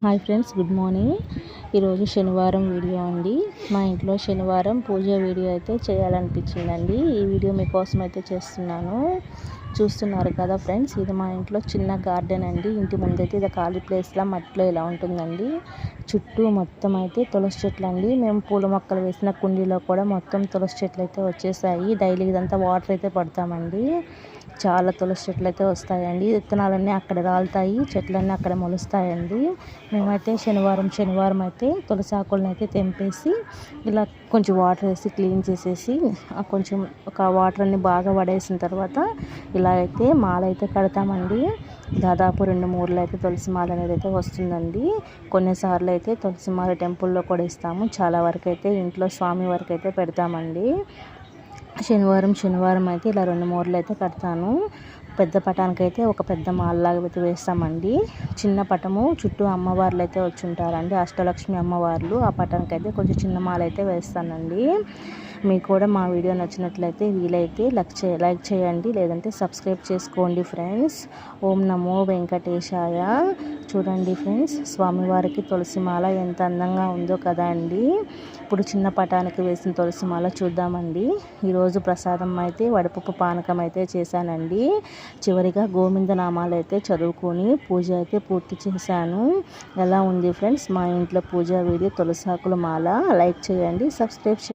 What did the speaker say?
Hi friends, good morning. ఈరోజు శనివారం video అండి. మా ఇంట్లో శనివారం పూజ వీడియో అయితే చేయాలనిపించిందండి. ఈ వీడియో మీకోసం అయితే చేస్తున్నాను. చూస్తున్నారు కదా ఫ్రెండ్స్, ఇది మా ఇంట్లో చిన్న గార్డెన్ అండి. ఇంటి ముందైతే ఇది ఖాళీ ప్లేస్లో మట్టిలో ఇలా ఉంటుందండి. చుట్టూ మొత్తం అయితే తులసి చెట్లు అండి. మేము పూల మొక్కలు వేసిన కుండీలో కూడా మొత్తం తులసి చెట్లు అయితే వచ్చేసాయి. డైలీ ఇదంతా వాటర్ అయితే పడతామండి. చాలా తులసి చెట్లు అయితే వస్తాయండి. విత్తనాలన్నీ అక్కడ రాలుతాయి, చెట్లన్నీ అక్కడ మొలుస్తాయండి. మేమైతే శనివారం అయితే తులసి ఆకులను అయితే తెంపేసి ఇలా కొంచెం వాటర్ వేసి క్లీన్ చేసేసి కొంచెం ఒక వాటర్ అన్ని బాగా పడేసిన తర్వాత ఇలా అయితే మాల అయితే కడతామండి. దాదాపు 2-3 అయితే తులసి మాల అనేది అయితే వస్తుందండి. కొన్నిసార్లు అయితే తులసి మాల టెంపుల్లో కూడా ఇస్తాము. చాలా వరకు అయితే ఇంట్లో స్వామి వరకు అయితే పెడతామండి. శనివారం అయితే ఇలా 2 మూరలు అయితే కడతాను. పెద్ద పటానికి అయితే ఒక పెద్ద మాలలాగా అయితే వేస్తామండి. చిన్న పటము చుట్టూ అమ్మవార్లు అయితే వచ్చి ఉంటారండి, అష్టలక్ష్మి అమ్మవార్లు. ఆ పటానికి అయితే కొంచెం చిన్న మాల అయితే వేస్తానండి. మీకు కూడా మా వీడియో నచ్చినట్లయితే వీలైతే లైక్ చేయండి, లేదంటే సబ్స్క్రైబ్ చేసుకోండి ఫ్రెండ్స్. ఓం నమో వెంకటేశాయ. చూడండి ఫ్రెండ్స్, స్వామివారికి తులసిమాల ఎంత అందంగా ఉందో కదా అండి. ఇప్పుడు చిన్న పటానికి వేసిన తులసిమాల చూద్దామండి. ఈరోజు ప్రసాదం అయితే వడపప్పు పానకం అయితే చేశానండి. చివరిగా గోవింద నామాలు అయితే చదువుకొని పూజ అయితే పూర్తి చేశాను. ఎలా ఉంది ఫ్రెండ్స్ మా ఇంట్లో పూజ వీడియో తులసాకుల మాల? లైక్ చేయండి, సబ్స్క్రైబ్